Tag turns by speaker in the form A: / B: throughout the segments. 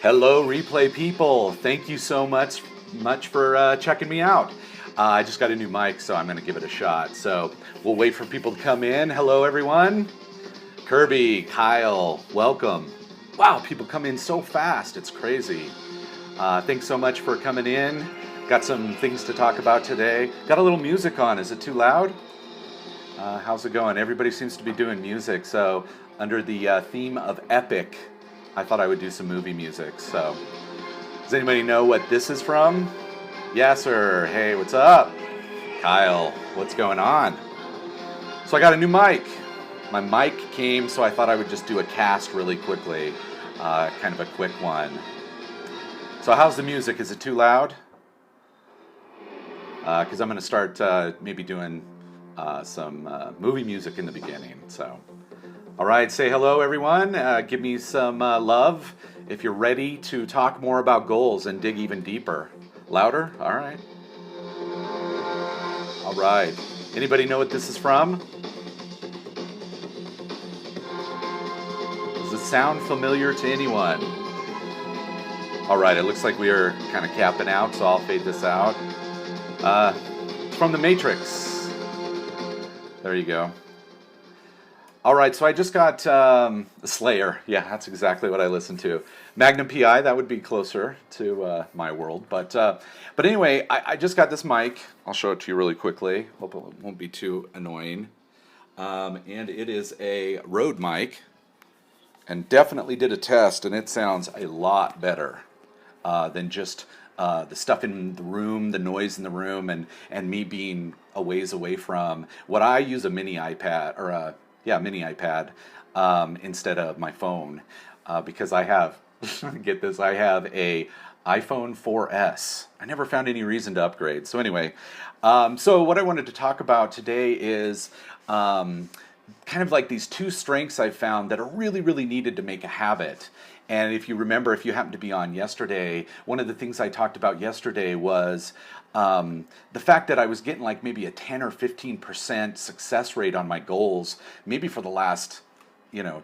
A: Hello, replay people. Thank you so much for checking me out. I just got a new mic, so I'm going to give it a shot. So we'll wait for people to come in. Hello, everyone. Kirby, Kyle, welcome. Wow, people come in so fast. It's crazy. Thanks so much for coming in. Got some things to talk about today. Got a little music on. Is it too loud? How's it going? Everybody seems to be doing music. So under the theme of epic, I thought I would do some movie music. So does anybody know what this is from? Yes, sir. Hey, what's up? Kyle, what's going on? So I got a new mic. My mic came, so I thought I would just do a cast really quickly. Kind of a quick one. So how's the music? Is it too loud? Because I'm going to start maybe doing some movie music in the beginning. So, all right, say hello, everyone. Give me some love if you're ready to talk more about goals and dig even deeper. Louder? All right. All right. Anybody know what this is from? Does it sound familiar to anyone? All right, it looks like we are kind of capping out, so I'll fade this out. It's from The Matrix. There you go. All right, so I just got Slayer. Yeah, that's exactly what I listened to. Magnum PI, that would be closer to my world. But anyway, I just got this mic. I'll show it to you really quickly. Hope it won't be too annoying. And it is a Rode mic. And definitely did a test, and it sounds a lot better than just the stuff in the room, the noise in the room, and me being a ways away from. What I use a mini iPad, or a mini iPad, instead of my phone, because I have, get this, I have a iPhone 4S. I never found any reason to upgrade. So anyway, so what I wanted to talk about today is kind of like these two strengths I've found that are really, really needed to make a habit. And if you remember, if you happened to be on yesterday, one of the things I talked about yesterday was the fact that I was getting like maybe a 10 or 15% success rate on my goals, maybe for the last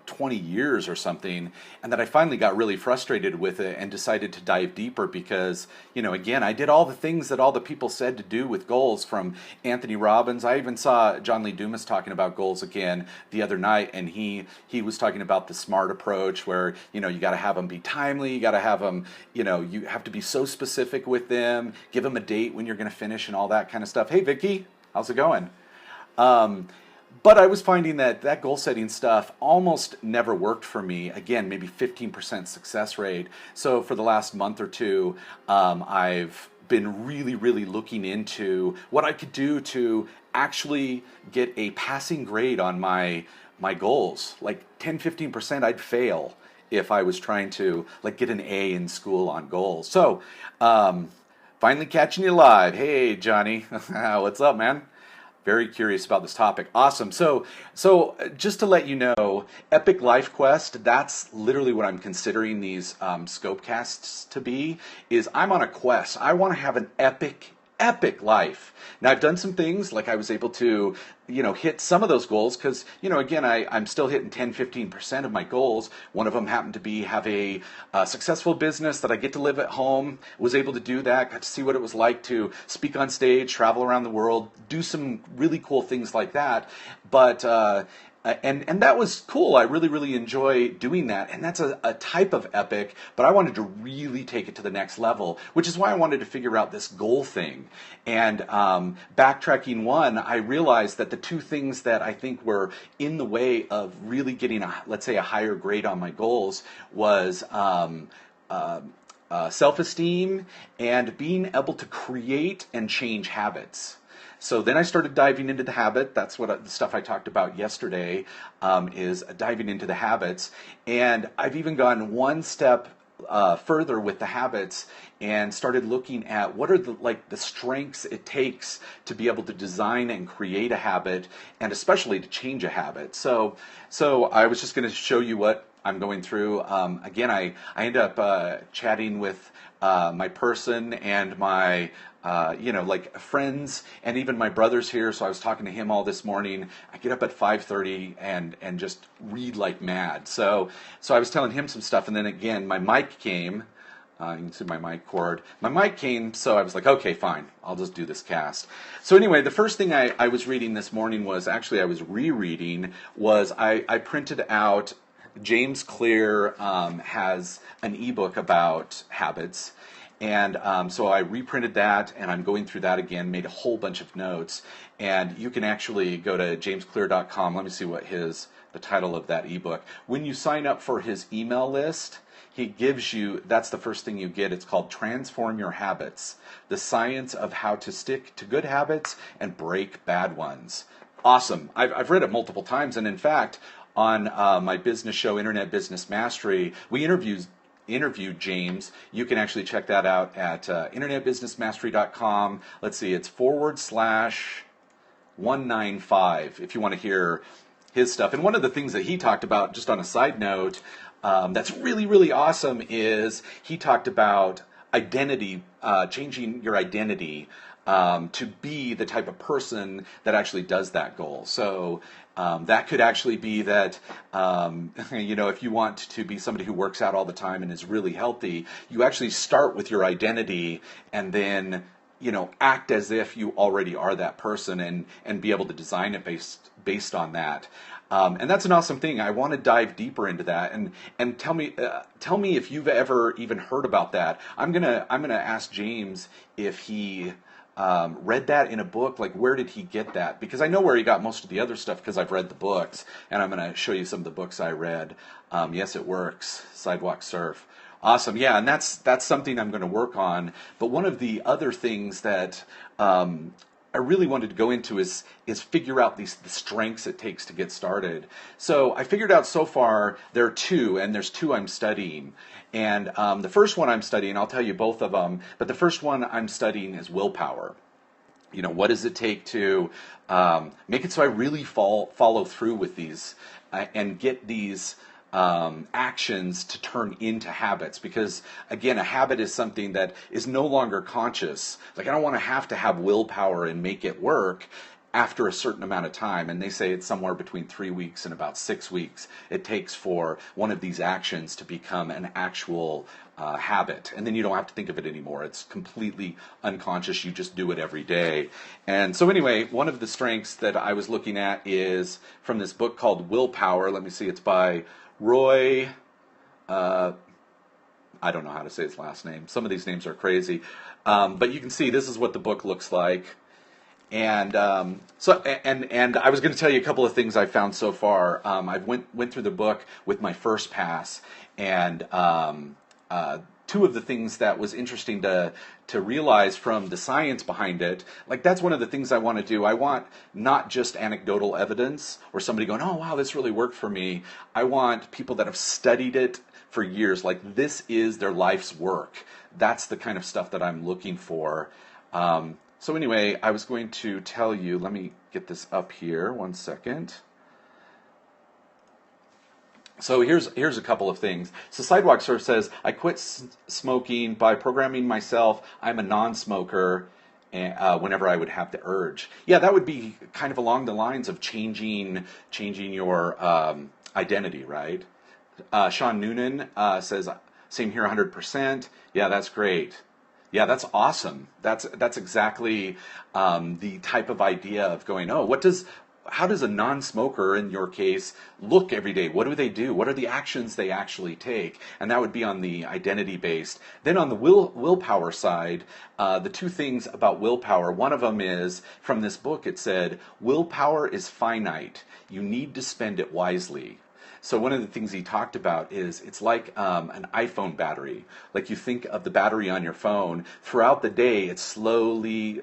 A: 20 years or something, and that I finally got really frustrated with it and decided to dive deeper because, again, I did all the things that all the people said to do with goals, from Anthony Robbins. I even saw John Lee Dumas talking about goals again the other night, and he was talking about the SMART approach where, you got to have them be timely, you got to have them, you have to be so specific with them, give them a date when you're going to finish and all that kind of stuff. Hey, Vicky, how's it going? But I was finding that goal setting stuff almost never worked for me. Again, maybe 15% success rate. So for the last month or two, I've been really, really looking into what I could do to actually get a passing grade on my goals. Like 10, 15% I'd fail if I was trying to get an A in school on goals. So finally catching you live. Hey, Johnny. What's up, man? Very curious about this topic. Awesome. So just to let you know, Epic Life Quest, that's literally what I'm considering these scope casts to be, is I'm on a quest. I want to have an epic life. Now, I've done some things, like I was able to, hit some of those goals because, again, I'm still hitting 10, 15% of my goals. One of them happened to be have a successful business that I get to live at home, was able to do that, got to see what it was like to speak on stage, travel around the world, do some really cool things like that. But and that was cool. I really, really enjoy doing that. And that's a type of epic, but I wanted to really take it to the next level, which is why I wanted to figure out this goal thing. And backtracking one, I realized that the two things that I think were in the way of really getting, let's say, a higher grade on my goals was self-esteem and being able to create and change habits. So then I started diving into the habit. That's what the stuff I talked about yesterday, is diving into the habits. And I've even gone one step further with the habits and started looking at what are the strengths it takes to be able to design and create a habit, and especially to change a habit. So I was just going to show you what I'm going through. Again, I end up chatting with my person and my like friends and even my brother's here. So I was talking to him all this morning. I get up at 5:30 and just read like mad. So I was telling him some stuff, and then again my mic came. You can see my mic cord. My mic came, so I was like, okay, fine, I'll just do this cast. So anyway, the first thing I was reading this morning was, actually I was rereading, was I printed out, James Clear has an ebook about habits. And so I reprinted that, and I'm going through that again, made a whole bunch of notes. And you can actually go to jamesclear.com. Let me see what the title of that ebook. When you sign up for his email list, he gives you, that's the first thing you get. It's called Transform Your Habits, the science of how to stick to good habits and break bad ones. Awesome. I've read it multiple times. And in fact, on my business show, Internet Business Mastery, we interviewed James. You can actually check that out at internetbusinessmastery.com. Let's see, it's /195 if you want to hear his stuff. And one of the things that he talked about, just on a side note, that's really, really awesome, is he talked about identity, changing your identity to be the type of person that actually does that goal. So that could actually be that, if you want to be somebody who works out all the time and is really healthy, you actually start with your identity and then, act as if you already are that person and be able to design it based on that. And that's an awesome thing. I want to dive deeper into that and tell me if you've ever even heard about that. I'm gonna ask James if he read that in a book. Like, where did he get that? Because I know where he got most of the other stuff because I've read the books, and I'm going to show you some of the books I read. Yes, It Works, Sidewalk Surf. Awesome. Yeah, and that's something I'm going to work on. But one of the other things that I really wanted to go into is figure out the strengths it takes to get started. So I figured out so far there are two, and there's two I'm studying. And the first one I'm studying, I'll tell you both of them, but the first one I'm studying is willpower. What does it take to make it so I really follow through with these and get these actions to turn into habits? Because again, a habit is something that is no longer conscious. Like, I don't want to have willpower and make it work after a certain amount of time. And they say it's somewhere between 3 weeks and about 6 weeks it takes for one of these actions to become an actual habit. And then you don't have to think of it anymore. It's completely unconscious. You just do it every day. And so anyway, one of the strengths that I was looking at is from this book called Willpower. Let me see, it's by Roy, I don't know how to say his last name. Some of these names are crazy. But you can see this is what the book looks like. And so I was going to tell you a couple of things I found so far. I went through the book with my first pass, and two of the things that was interesting to realize from the science behind it, like, that's one of the things I want to do. I want not just anecdotal evidence or somebody going, oh wow, this really worked for me. I want people that have studied it for years, like this is their life's work. That's the kind of stuff that I'm looking for. So anyway, I was going to tell you, let me get this up here, 1 second. So here's a couple of things. So Sidewalk Surf says, I quit smoking by programming myself. I'm a non-smoker whenever I would have the urge. Yeah, that would be kind of along the lines of changing your identity, right? Sean Noonan says, same here, 100%. Yeah, that's great. Yeah, that's awesome. That's exactly the type of idea of going, oh, how does a non-smoker, in your case, look every day? What do they do? What are the actions they actually take? And that would be on the identity-based. Then on the willpower side, the two things about willpower, one of them is, from this book, it said, willpower is finite. You need to spend it wisely. So one of the things he talked about is it's like an iPhone battery. Like, you think of the battery on your phone, throughout the day it slowly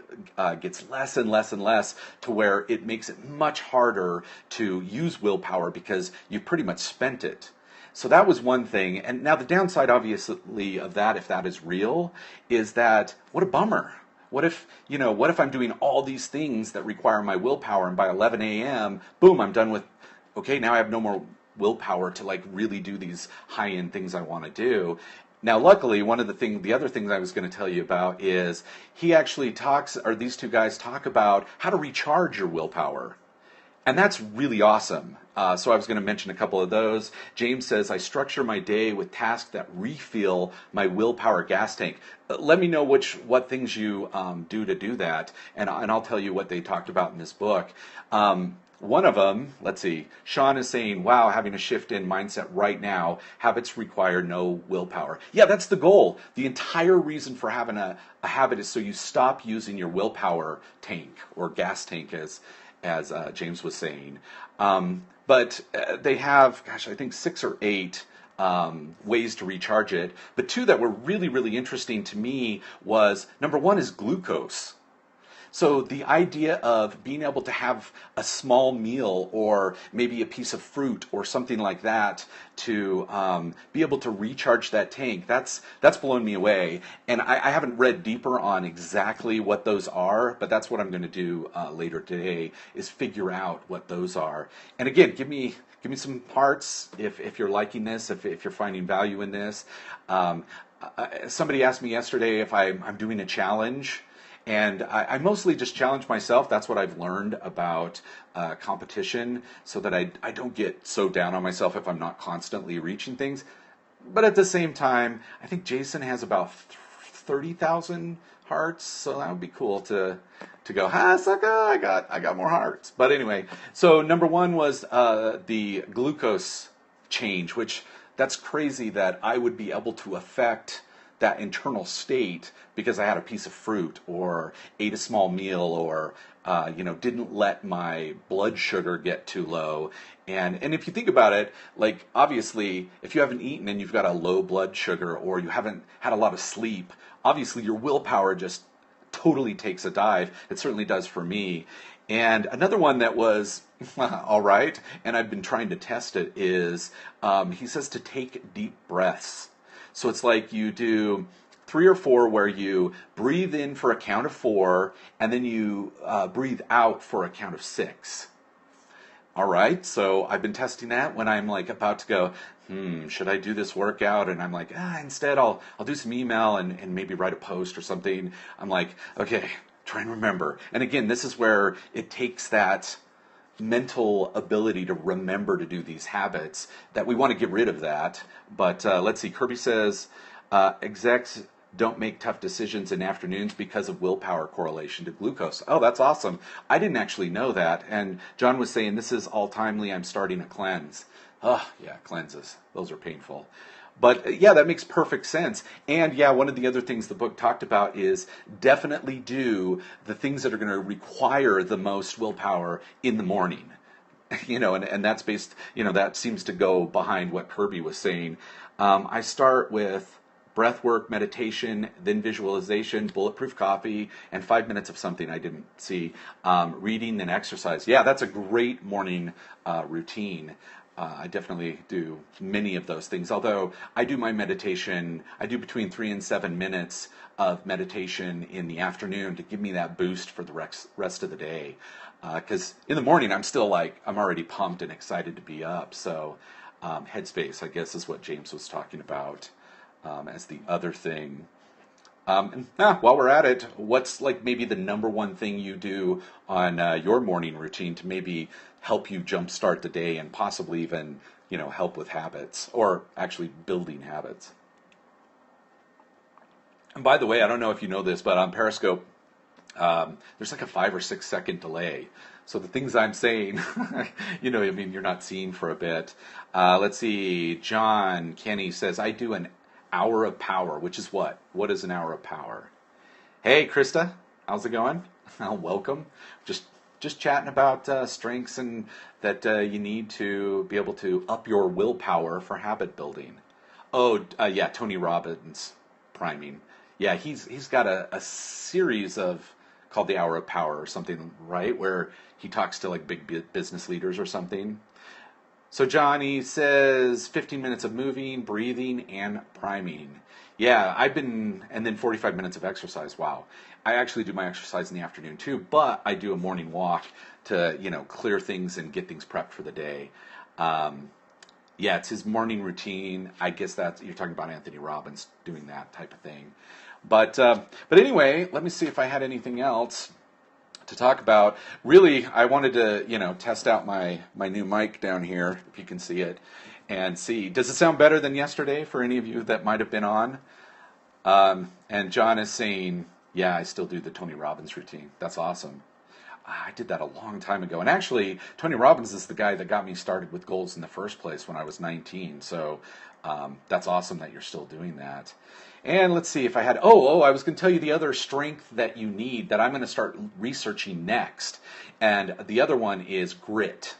A: gets less and less and less to where it makes it much harder to use willpower because you pretty much spent it. So that was one thing. And now the downside, obviously, of that, if that is real, is that what a bummer. What if I'm doing all these things that require my willpower, and by 11 a.m., boom, I'm done with, okay, now I have no more willpower to like really do these high-end things I want to do. Now, luckily, the other things I was going to tell you about is he actually talks, or these two guys talk about how to recharge your willpower. And that's really awesome. So I was going to mention a couple of those. James says, I structure my day with tasks that refill my willpower gas tank. Let me know what things you do to do that, and I'll tell you what they talked about in this book. One of them, let's see, Sean is saying, wow, having a shift in mindset right now. Habits require no willpower. Yeah, that's the goal. The entire reason for having a habit is so you stop using your willpower tank or gas tank, as James was saying. But they have, I think 6 or 8 ways to recharge it. But 2 that were really, really interesting to me was, number 1 is glucose. So the idea of being able to have a small meal or maybe a piece of fruit or something like that to be able to recharge that tank, that's blown me away. And I haven't read deeper on exactly what those are, but that's what I'm going to do later today, is figure out what those are. And again, give me some parts if you're liking this, if you're finding value in this. Somebody asked me yesterday if I'm doing a challenge. And I mostly just challenge myself. That's what I've learned about competition, so that I don't get so down on myself if I'm not constantly reaching things. But at the same time, I think Jason has about 30,000 hearts, so that would be cool to go, ha, sucker, I got more hearts. But anyway, so number 1 was the glucose change, which that's crazy that I would be able to affect that internal state because I had a piece of fruit or ate a small meal or didn't let my blood sugar get too low. And if you think about it, like obviously if you haven't eaten and you've got a low blood sugar or you haven't had a lot of sleep, obviously your willpower just totally takes a dive. It certainly does for me. And another one that was all right, and I've been trying to test it, is he says to take deep breaths. So it's like you do 3 or 4 where you breathe in for a count of 4, and then you breathe out for a count of 6. All right, so I've been testing that when I'm like about to go, should I do this workout? And I'm like, instead I'll do some email and maybe write a post or something. I'm like, okay, try and remember. And again, this is where it takes that mental ability to remember to do these habits that we want to get rid of that. But let's see, Kirby says, execs don't make tough decisions in afternoons because of willpower correlation to glucose. Oh, that's awesome. I didn't actually know that. And John was saying, this is all timely, I'm starting a cleanse. Oh, yeah, cleanses. Those are painful. But yeah, that makes perfect sense. And yeah, one of the other things the book talked about is definitely do the things that are going to require the most willpower in the morning. And that's based, that seems to go behind what Kirby was saying. I start with breath work, meditation, then visualization, bulletproof coffee, and 5 minutes of something I didn't see, reading and exercise. Yeah, that's a great morning routine. I definitely do many of those things, although I do my meditation, I do between 3 and 7 minutes of meditation in the afternoon to give me that boost for the rest of the day. Because in the morning, I'm still I'm already pumped and excited to be up. So headspace, I guess, is what James was talking about as the other thing. And while we're at it, what's maybe the number 1 thing you do on your morning routine to maybe help you jumpstart the day and possibly even, help with habits or actually building habits? And by the way, I don't know if you know this, but on Periscope, there's a 5 or 6 second delay. So the things I'm saying, you're not seeing for a bit. Let's see. John Kenny says, I do an hour of power, which is what? What is an hour of power? Hey, Krista, how's it going? Welcome. Just chatting about strengths and that you need to be able to up your willpower for habit building. Oh, yeah, Tony Robbins priming. Yeah, he's got a series of called the Hour of Power or something, right? Where he talks to big business leaders or something. So Johnny says 15 minutes of moving, breathing, and priming. Yeah, and then 45 minutes of exercise. Wow. I actually do my exercise in the afternoon too, but I do a morning walk to, clear things and get things prepped for the day. Yeah, it's his morning routine. I guess that's you're talking about Anthony Robbins doing that type of thing. But anyway, let me see if I had anything else to talk about. Really, I wanted to test out my new mic down here, if you can see it, and see, does it sound better than yesterday for any of you that might have been on? And John is saying, yeah, I still do the Tony Robbins routine. That's awesome. I did that a long time ago. And actually, Tony Robbins is the guy that got me started with goals in the first place when I was 19. So that's awesome that you're still doing that. And let's see if I had, I was going to tell you the other strength that you need that I'm going to start researching next. And the other one is grit.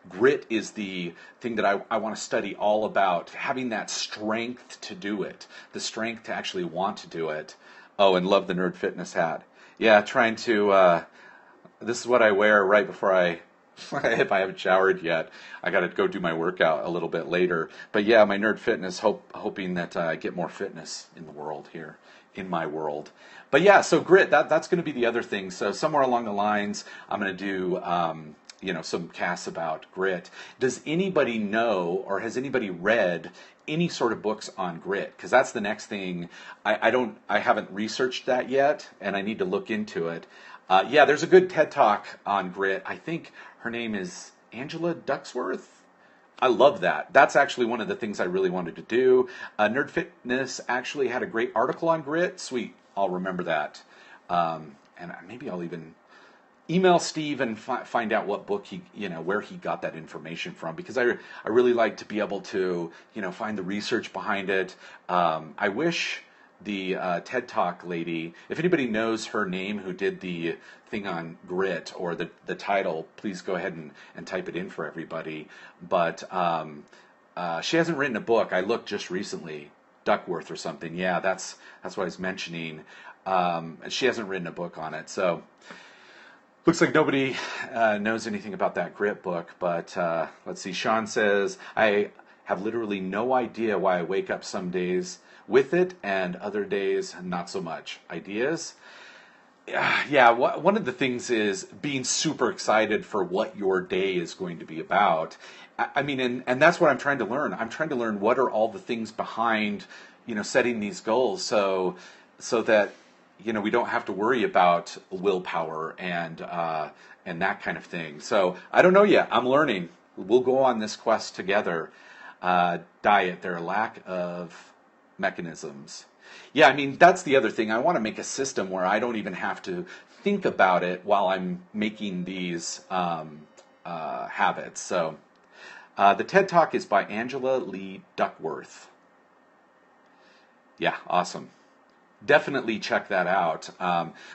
A: Grit is the thing that I want to study all about, having that strength to do it, the strength to actually want to do it. Oh, and love the Nerd Fitness hat. Yeah, trying to, this is what I wear right before if I haven't showered yet. I got to go do my workout a little bit later. But yeah, my Nerd Fitness, hoping that I get more fitness in the world here, in my world. But yeah, so grit, that's going to be the other thing. So somewhere along the lines, I'm going to do, some casts about grit. Does anybody know, or has anybody read any sort of books on grit? Because that's the next thing. I haven't researched that yet, and I need to look into it. Yeah, there's a good TED Talk on grit. I think her name is Angela Ducksworth. I love that. That's actually one of the things I really wanted to do. Nerd Fitness actually had a great article on grit. Sweet, I'll remember that. And maybe I'll even email Steve and find out what book where he got that information from, because I really like to be able to, find the research behind it. I wish the TED Talk lady, if anybody knows her name who did the thing on grit or the title, please go ahead and type it in for everybody. But she hasn't written a book. I looked just recently, Duckworth or something. Yeah, that's what I was mentioning. She hasn't written a book on it, so looks like nobody knows anything about that grit book. But let's see. Sean says, I have literally no idea why I wake up some days with it and other days not so much. Ideas? Yeah, one of the things is being super excited for what your day is going to be about. I mean, and that's what I'm trying to learn. I'm trying to learn what are all the things behind, setting these goals so that, we don't have to worry about willpower and that kind of thing. So I don't know yet. I'm learning. We'll go on this quest together. Diet, there are lack of mechanisms. Yeah, I mean, that's the other thing. I want to make a system where I don't even have to think about it while I'm making these habits. So the TED Talk is by Angela Lee Duckworth. Yeah, awesome. Definitely check that out.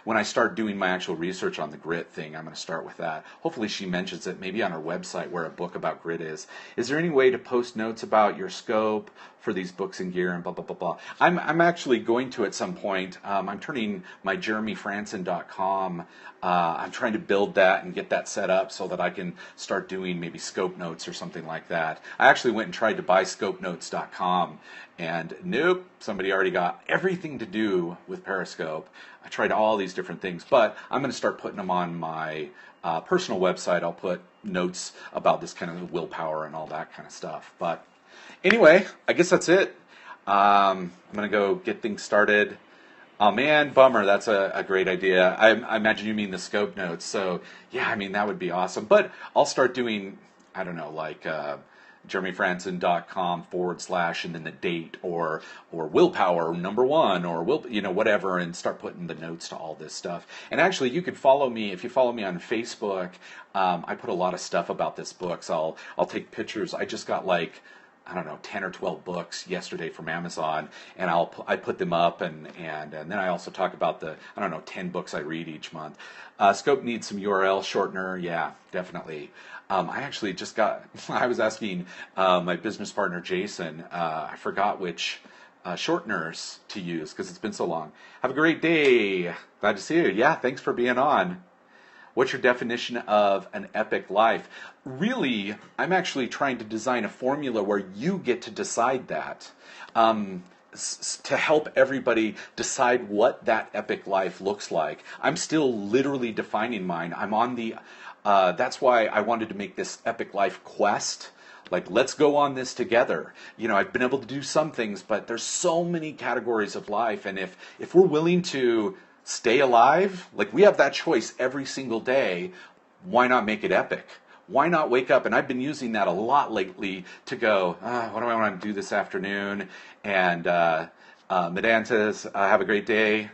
A: When I start doing my actual research on the grit thing, I'm going to start with that. Hopefully she mentions it maybe on her website where a book about grit is. Is there any way to post notes about your scope for these books and gear and blah, blah, blah, blah? I'm actually going to at some point. I'm turning my jeremyfranson.com. I'm trying to build that and get that set up so that I can start doing maybe scope notes or something like that. I actually went and tried to buy scopenotes.com, and nope, somebody already got everything to do with Periscope. I tried all these different things, but I'm going to start putting them on my personal website. I'll put notes about this kind of willpower and all that kind of stuff. But anyway, I guess that's it. I'm going to go get things started. Oh man, bummer. That's a great idea. I imagine you mean the scope notes. So yeah, I mean, that would be awesome. But I'll start doing, I don't know, like jeremyfranson.com / and then the date or willpower #1 or whatever, and start putting the notes to all this stuff. And actually, you could follow me if you follow me on Facebook. I put a lot of stuff about this book. So I'll take pictures. I just got like, I don't know, 10 or 12 books yesterday from Amazon, and I put them up, and then I also talk about the, 10 books I read each month. Scope needs some URL shortener. Yeah, definitely. I actually just I was asking my business partner, Jason, I forgot which shorteners to use because it's been so long. Have a great day. Glad to see you. Yeah, thanks for being on. What's your definition of an epic life? Really, I'm actually trying to design a formula where you get to decide that, to help everybody decide what that epic life looks like. I'm still literally defining mine. I'm on the, that's why I wanted to make this epic life quest. Like, let's go on this together. You know, I've been able to do some things, but there's so many categories of life. And if we're willing to stay alive, like we have that choice every single day, why not make it epic? Why not wake up? And I've been using that a lot lately to go, what do I want to do this afternoon? And Madan says, have a great day.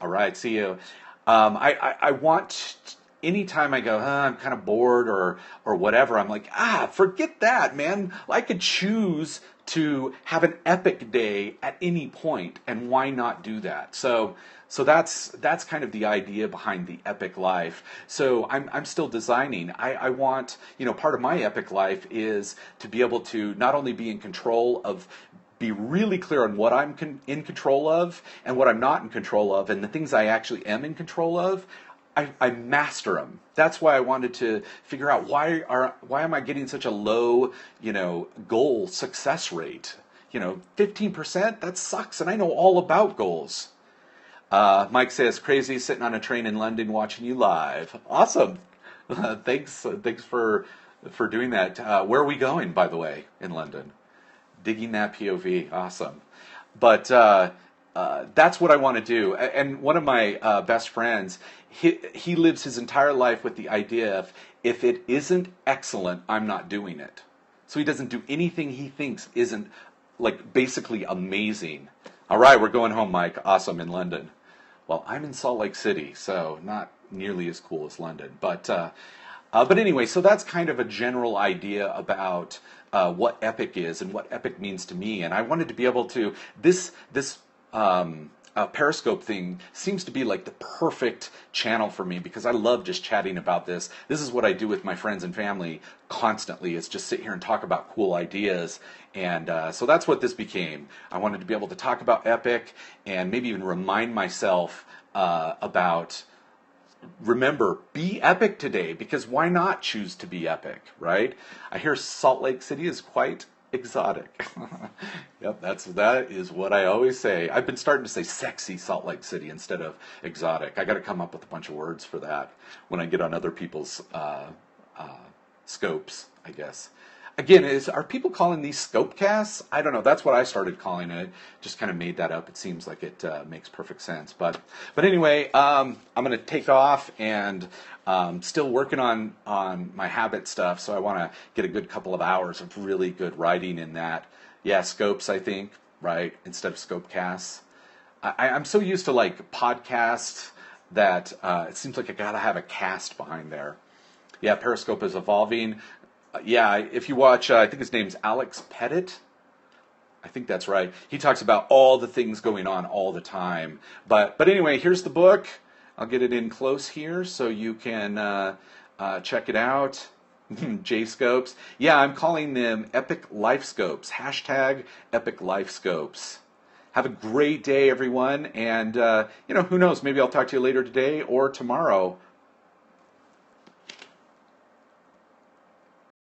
A: All right, see you. I want, anytime I go, I'm kind of bored or whatever, I'm like, forget that, man. I could choose to have an epic day at any point, and why not do that? So that's kind of the idea behind the epic life. So I'm still designing. I want, part of my epic life is to be able to not only be in control of, be really clear on what I'm in control of and what I'm not in control of, and the things I actually am in control of, I master them. That's why I wanted to figure out why am I getting such a low, goal success rate? 15%, that sucks, and I know all about goals. Mike says, crazy sitting on a train in London watching you live. Awesome. Thanks for doing that. Where are we going, by the way, in London? Digging that POV. Awesome. But that's what I want to do. And one of my best friends, he lives his entire life with the idea of, if it isn't excellent, I'm not doing it. So he doesn't do anything he thinks isn't, like, basically amazing. All right, we're going home, Mike. Awesome, in London. Well, I'm in Salt Lake City, so not nearly as cool as London. But anyway, so that's kind of a general idea about what epic is and what epic means to me. And I wanted to be able to, this Periscope thing seems to be like the perfect channel for me, because I love just chatting about this. This is what I do with my friends and family constantly, is just sit here and talk about cool ideas. And so that's what this became. I wanted to be able to talk about epic and maybe even remind myself about, remember, be epic today, because why not choose to be epic, right? I hear Salt Lake City is quite exotic. Yep, that is what I always say. I've been starting to say sexy Salt Lake City instead of exotic. I got to come up with a bunch of words for that when I get on other people's scopes, I guess. Again, are people calling these scope casts? I don't know. That's what I started calling it. Just kind of made that up. It seems like it makes perfect sense. But anyway, I'm going to take off, and still working on my habit stuff. So I want to get a good couple of hours of really good writing in that. Yeah, scopes, I think, right, instead of scope casts. I'm so used to like podcasts that it seems like I got to have a cast behind there. Yeah, Periscope is evolving. Yeah, if you watch, I think his name's Alex Pettit. I think that's right. He talks about all the things going on all the time. But anyway, here's the book. I'll get it in close here so you can check it out. J-Scopes. Yeah, I'm calling them Epic Life Scopes. Hashtag Epic Life Scopes. Have a great day, everyone. And, who knows, maybe I'll talk to you later today or tomorrow